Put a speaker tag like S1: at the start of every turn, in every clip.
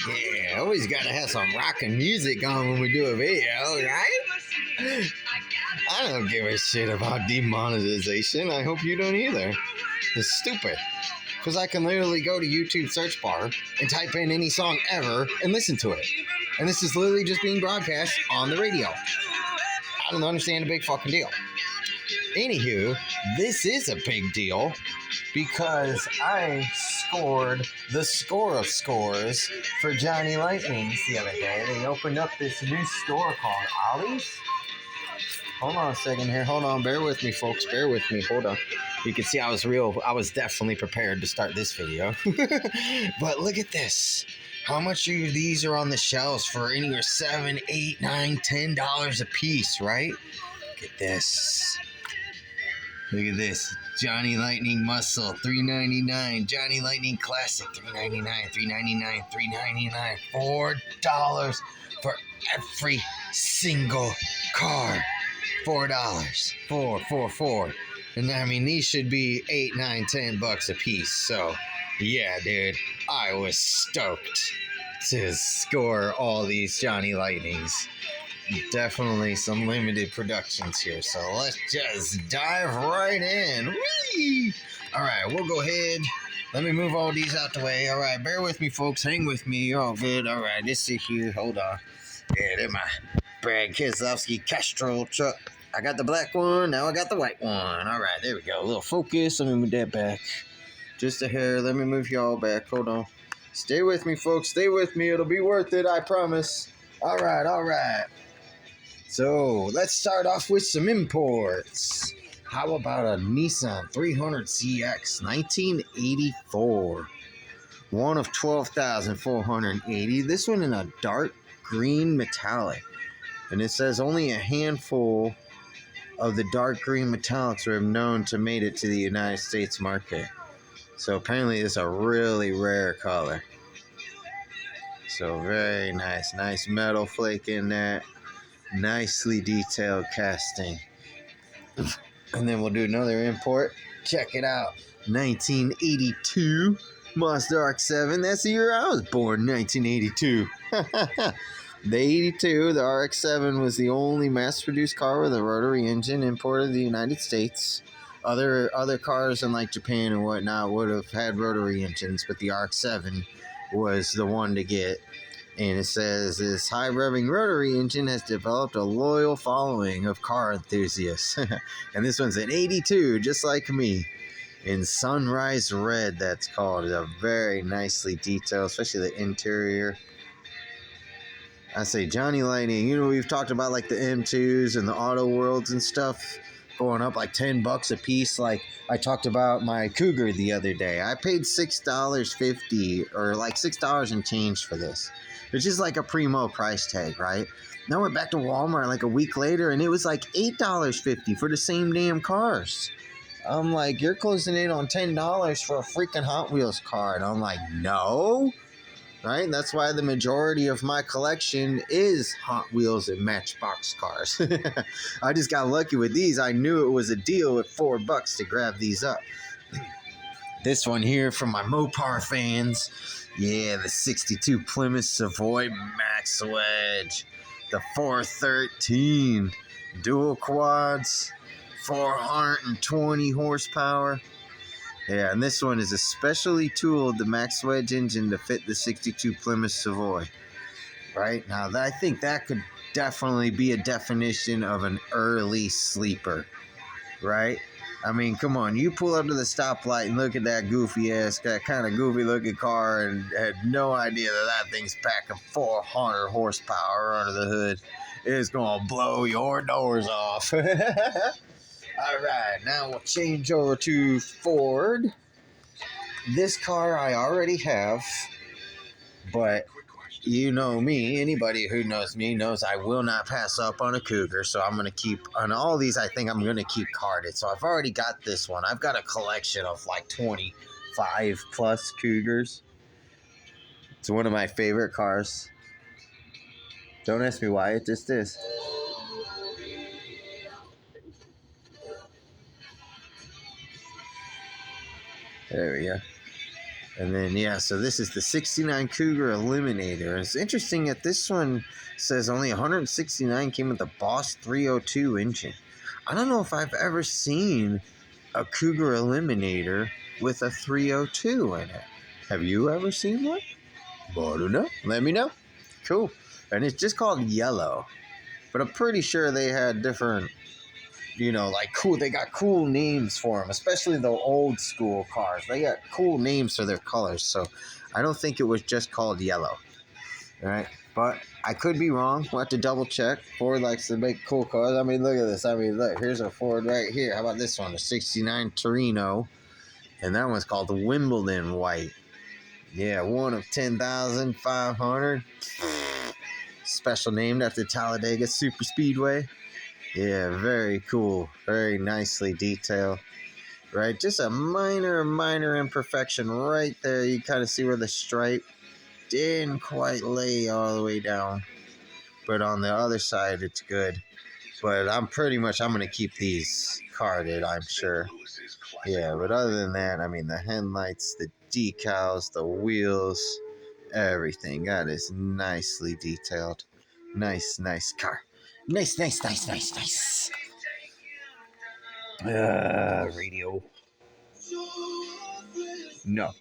S1: Yeah, always gotta have some rockin' music on when we do a video, right? I don't give a shit about demonetization. I hope you don't either. It's stupid. Because I can literally go to YouTube search bar and type in any song ever and listen to it. And this is literally just being broadcast on the radio. I don't understand a big fucking deal. Anywho, this is a big deal because I scored the score of scores for Johnny Lightnings the other day. They opened up this new store called Ollie's. Hold on a second here. Hold on. Bear with me, folks. Bear with me. Hold on. You can see I was definitely prepared to start this video. But look at this. How much are these are on the shelves for anywhere $7, $8, $9, $10 a piece, right? Look at this. Look at this. Johnny Lightning Muscle, $3.99. Johnny Lightning Classic, $3.99, $3.99, $3.99. $4 for every single car. $4. $4. And I mean, these should be $8, $9, $10 a piece. So, yeah, dude, I was stoked to score all these Johnny Lightnings. Definitely some limited productions here. So let's just dive right in. Whee! All right, we'll go ahead. Let me move all these out the way. All right, bear with me, folks. Hang with me. You're all good. All right, this is here. Hold on. Yeah, they're my Brad Keselowski Castrol truck. I got the black one. Now I got the white one. All right, there we go. A little focus. Let me move that back. Just a hair. Let me move y'all back. Hold on. Stay with me, folks. Stay with me. It'll be worth it. I promise. All right, all right. So let's start off with some imports. How about a Nissan 300ZX 1984? One of 12,480. This one in a dark green metallic. And it says only a handful of the dark green metallics are known to made it to the United States market. So apparently it's a really rare color. So very nice. Nice metal flake in there. Nicely detailed casting. And then we'll do another import. Check it out. 1982 Mazda RX-7. That's the year I was born, 1982. The 82, the RX-7 was the only mass-produced car with a rotary engine imported to the United States. Other cars in like Japan and whatnot would have had rotary engines, but the RX-7 was the one to get. And it says this high-revving rotary engine has developed a loyal following of car enthusiasts. And this one's an 82, just like me. In Sunrise Red, that's called. It's a very nicely detailed, especially the interior. I say Johnny Lightning, you know, we've talked about like the M2s and the Auto Worlds and stuff going up like $10 a piece. Like I talked about my Cougar the other day. I paid $6.50 or like $6 and change for this, which is like a primo price tag, right? Then I went back to Walmart like a week later and it was like $8.50 for the same damn cars. I'm like, you're closing in on $10 for a freaking Hot Wheels car. And I'm like, no. Right? That's why the majority of my collection is Hot Wheels and Matchbox cars. I just got lucky with these. I knew it was a deal at $4 to grab these up. This one here from my Mopar fans. Yeah, the 62 Plymouth Savoy Max Wedge. The 413 dual quads. 420 horsepower. Yeah, and this one is a specially tooled the Max Wedge engine to fit the 62 Plymouth Savoy. Right? Now, I think that could definitely be a definition of an early sleeper. Right? I mean, come on. You pull up to the stoplight and look at that that kind of goofy looking car and had no idea that thing's packing 400 horsepower under the hood. It's going to blow your doors off. All right, now we'll change over to Ford. This car I already have, but you know me, anybody who knows me knows I will not pass up on a Cougar, so I'm going to keep, on all these I think I'm going to keep carded. So I've already got this one. I've got a collection of like 25 plus Cougars. It's one of my favorite cars. Don't ask me why, it just is. There we go. And then, yeah, so this is the 69 Cougar Eliminator. It's interesting that this one says only 169 came with the Boss 302 engine. I don't know if I've ever seen a Cougar Eliminator with a 302 in it. Have you ever seen one? I don't know. Let me know. Cool. And it's just called Yellow. But I'm pretty sure they had different, like cool. They got cool names for them, especially the old school cars. They got cool names for their colors. So I don't think it was just called Yellow. All right. But I could be wrong. We'll have to double check. Ford likes to make cool cars. I mean, look at this. I mean, look. Here's a Ford right here. How about this one? A 69 Torino. And that one's called the Wimbledon White. Yeah, one of 10,500. Special named after Talladega Super Speedway. Yeah, very cool. Very nicely detailed. Right, just a minor imperfection right there. You kind of see where the stripe didn't quite lay all the way down. But on the other side, it's good. But I'm going to keep these carded, I'm sure. Yeah, but other than that, I mean, the headlights, the decals, the wheels, everything. That is nicely detailed. Nice car. Nice. Radio. No.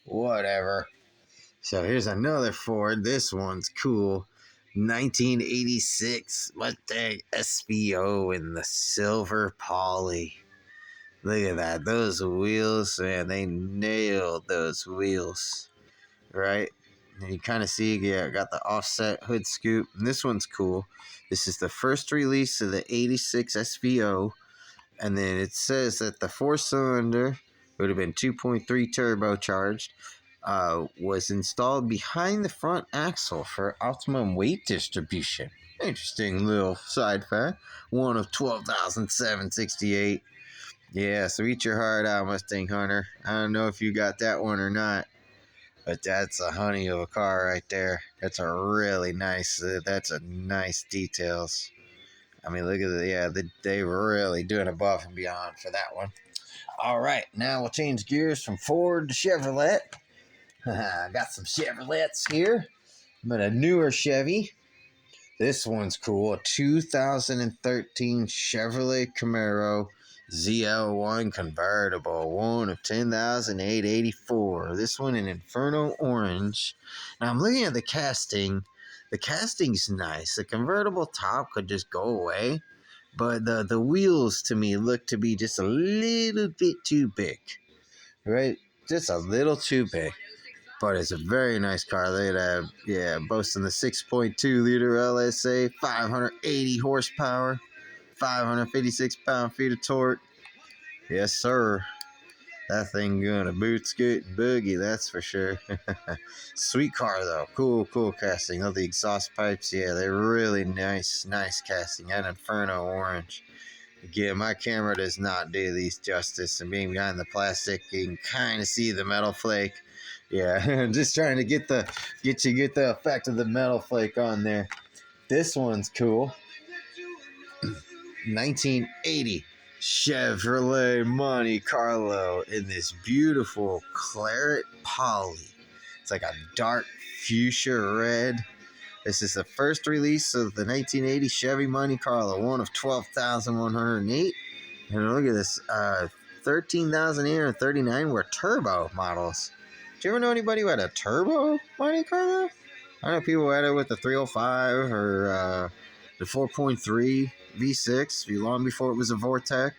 S1: Whatever. So here's another Ford. This one's cool. 1986 Mustang SVO in the silver poly. Look at that. Those wheels, man, they nailed those wheels. Right? And you kind of see, got the offset hood scoop. And this one's cool. This is the first release of the 86 SVO. And then it says that the 4-cylinder would have been 2.3 turbocharged. Was installed behind the front axle for optimum weight distribution. Interesting little side fact. One of 12,768. Yeah, so eat your heart out, Mustang Hunter. I don't know if you got that one or not, but that's a honey of a car right there. That's a really nice. That's a nice details. I mean, look at they were really doing above and beyond for that one. All right, now we'll change gears from Ford to Chevrolet. I got some Chevrolets here, but a newer Chevy. This one's cool. A 2013 Chevrolet Camaro ZL1 convertible. One of 10,884. This one in Inferno Orange. Now I'm looking at the casting. The casting's nice. The convertible top could just go away. But the wheels to me look to be just a little bit too big. Right? Just a little too big. But it's a very nice car. Look at that. Boasting the 6.2 liter LSA, 580 horsepower, 556 pound-feet of torque. Yes, sir. That thing gonna boot, scoot, and boogie, that's for sure. Sweet car, though. Cool casting. Oh, the exhaust pipes, they're really nice casting. That Inferno Orange. Again, my camera does not do these justice. And being behind the plastic, you can kind of see the metal flake. Yeah, just trying to get the effect of the metal flake on there. This one's cool. 1980 Chevrolet Monte Carlo in this beautiful claret poly. It's like a dark fuchsia red. This is the first release of the 1980 Chevy Monte Carlo, one of 12,108. And look at this, 13,839 were turbo models. Do you ever know anybody who had a turbo Monte Carlo? I know people who had it with the 305 or the 4.3 V6, long before it was a Vortec.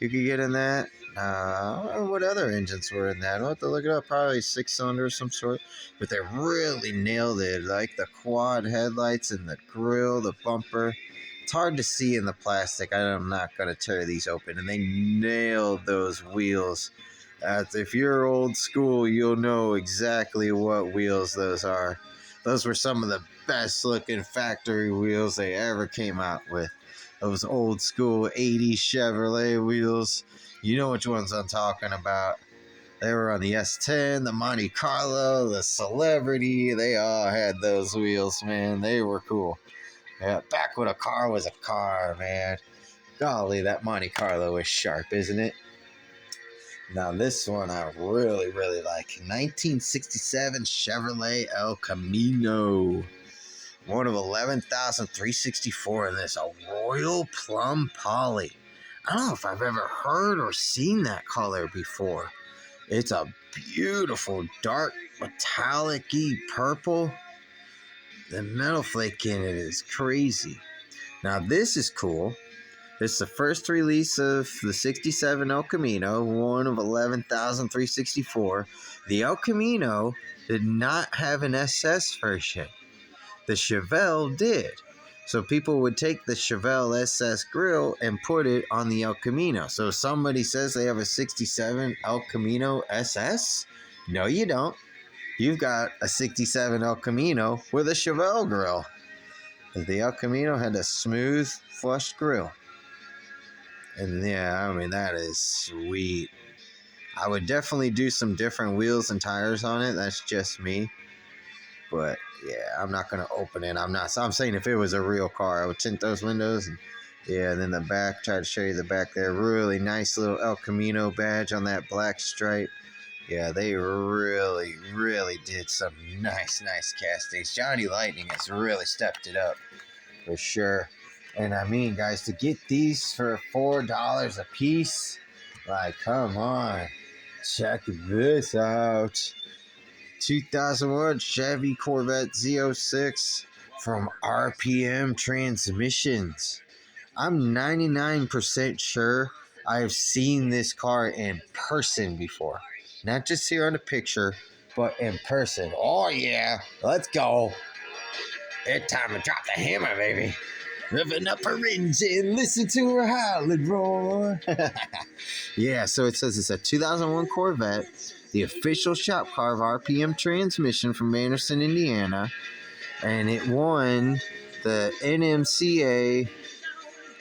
S1: You could get in that. I don't know what other engines were in that. I'll have to look it up. Probably 6-cylinder of some sort. But they really nailed it. Like the quad headlights and the grill, the bumper. It's hard to see in the plastic. I'm not going to tear these open. And they nailed those wheels. If you're old school, you'll know exactly what wheels those are. Those were some of the best looking factory wheels they ever came out with. Those old school 80s Chevrolet wheels. You know which ones I'm talking about. They were on the S10, the Monte Carlo, the Celebrity. They all had those wheels, man. They were cool. Yeah, back when a car was a car, man. Golly, that Monte Carlo is sharp, isn't it? Now, this one I really, really like. 1967 Chevrolet El Camino. One of 11,364 in this. A Royal Plum Poly. I don't know if I've ever heard or seen that color before. It's a beautiful, dark, metallic-y purple. The metal flake in it is crazy. Now, this is cool. It's the first release of the 67 El Camino, one of 11,364. The El Camino did not have an SS version. The Chevelle did. So people would take the Chevelle SS grill and put it on the El Camino. So if somebody says they have a 67 El Camino SS, no you don't. You've got a 67 El Camino with a Chevelle grill. The El Camino had a smooth, flush grill. And yeah, I mean, that is sweet. I would definitely do some different wheels and tires on it. That's just me. But yeah, I'm not going to open it. I'm saying if it was a real car, I would tint those windows. And yeah, and then the back, try to show you the back there. Really nice little El Camino badge on that black stripe. Yeah, they really, really did some nice castings. Johnny Lightning has really stepped it up for sure. And I mean, guys, to get these for $4 a piece, like, come on. Check this out. 2001 Chevy Corvette Z06 from RPM Transmissions. I'm 99% sure I've seen this car in person before. Not just here on the picture, but in person. Oh, yeah. Let's go. It's time to drop the hammer, baby. Revving up her engine, listen to her howl and roar. Yeah, so it says it's a 2001 Corvette, the official shop car of RPM Transmission from Anderson, Indiana, and it won the NMCA.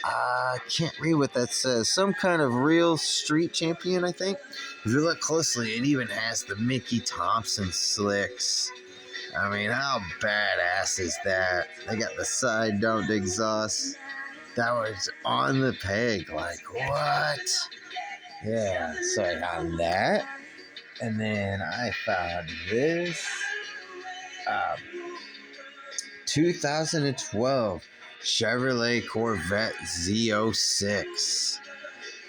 S1: I can't read what that says. Some kind of real street champion, I think. If you look closely, it even has the Mickey Thompson slicks. I mean, how badass is that? They got the side dumped exhaust. That was on the peg. Like, what? Yeah, so I got that. And then I found this. 2012 Chevrolet Corvette Z06.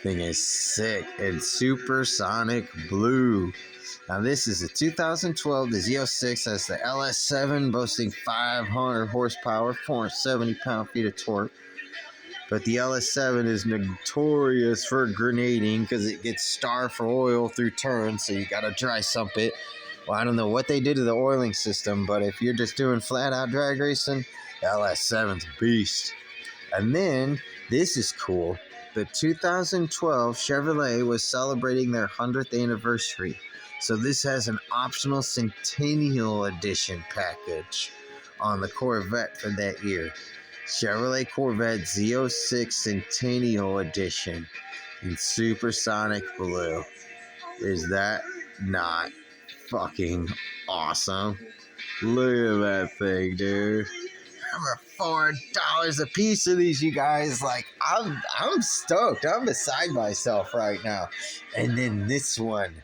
S1: Thing is sick. And supersonic blue. Now this is a 2012. The Z06 has the LS7 boasting 500 horsepower, 470 pound-feet of torque. But the LS7 is notorious for grenading because it gets starved for oil through turns, so you gotta dry sump it. Well, I don't know what they did to the oiling system, but if you're just doing flat-out drag racing, the LS7's a beast. And then, this is cool. The 2012 Chevrolet was celebrating their 100th anniversary. So this has an optional Centennial Edition package on the Corvette for that year. Chevrolet Corvette Z06 Centennial Edition in supersonic blue. Is that not fucking awesome? Look at that thing, dude. For $4 a piece of these, you guys. Like, I'm stoked. I'm beside myself right now. And then this one.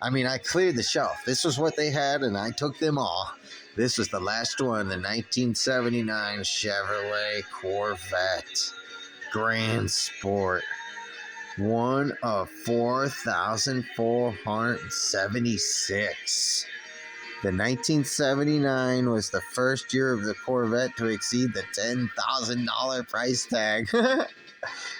S1: I mean, I cleared the shelf. This was what they had, and I took them all. This was the last one, the 1979 Chevrolet Corvette Grand Sport. One of 4,476. The 1979 was the first year of the Corvette to exceed the $10,000 price tag.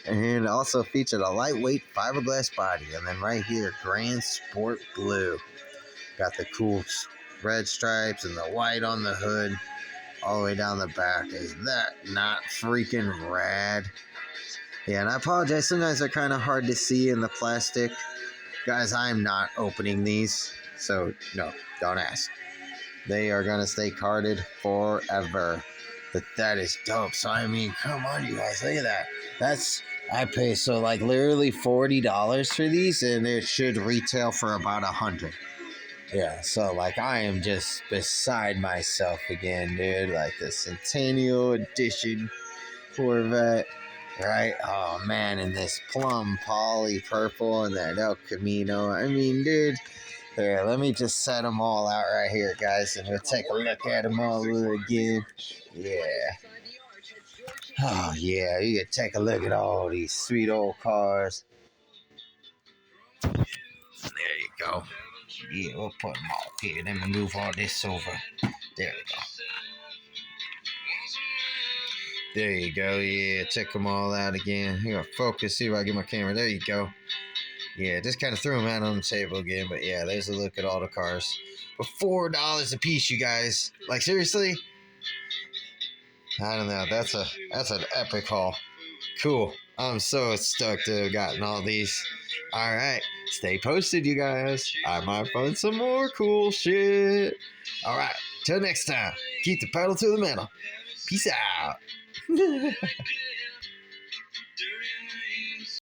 S1: And also featured a lightweight fiberglass body. And then right here, Grand Sport Blue. Got the cool red stripes and the white on the hood all the way down the back. Is that not freaking rad? Yeah, and I apologize. Sometimes they're kind of hard to see in the plastic. Guys, I'm not opening these. So, no, don't ask. They are going to stay carded forever. But that is dope. So, I mean, come on, you guys. Look at that. That's I pay so like literally $40 for these, and it should retail for about 100. Yeah, so like I am just beside myself again, dude. Like the Centennial Edition Corvette, right? Oh man, and this plum poly purple and that El Camino. I mean, dude. Here, let me just set them all out right here, guys, and we'll take a look at them all again. Yeah. Oh yeah, you can take a look at all these sweet old cars. There you go. Yeah, we'll put them all here. Then we move all this over. There we go. There you go. Yeah, check them all out again. Here, focus. See if I get my camera. There you go. Yeah, just kind of threw them out on the table again. But yeah, there's a look at all the cars. For $4 a piece, you guys. Like seriously? I don't know. That's an epic haul. Cool. I'm so stoked to have gotten all these. All right. Stay posted, you guys. I might find some more cool shit. All right. Till next time. Keep the pedal to the metal. Peace out.